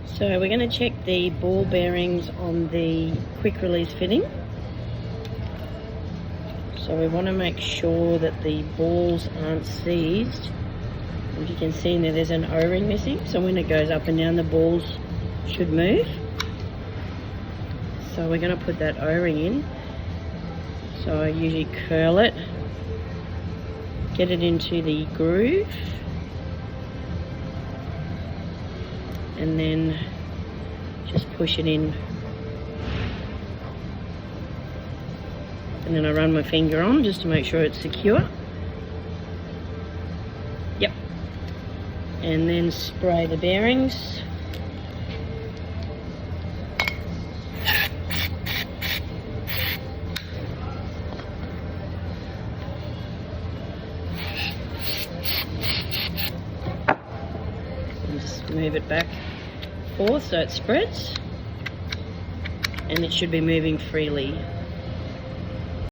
So we're going to check the ball bearings on the quick release fitting. So we want to make sure that the balls aren't seized. If you can see in there's an O-ring missing, so when it goes up and down the balls should move. So we're going to put that O-ring in. So I usually curl it, get it into the groove, and then just push it in. And then I run my finger on just to make sure it's secure. Yep. And then spray the bearings. And just move it back forth so it spreads. And it should be moving freely.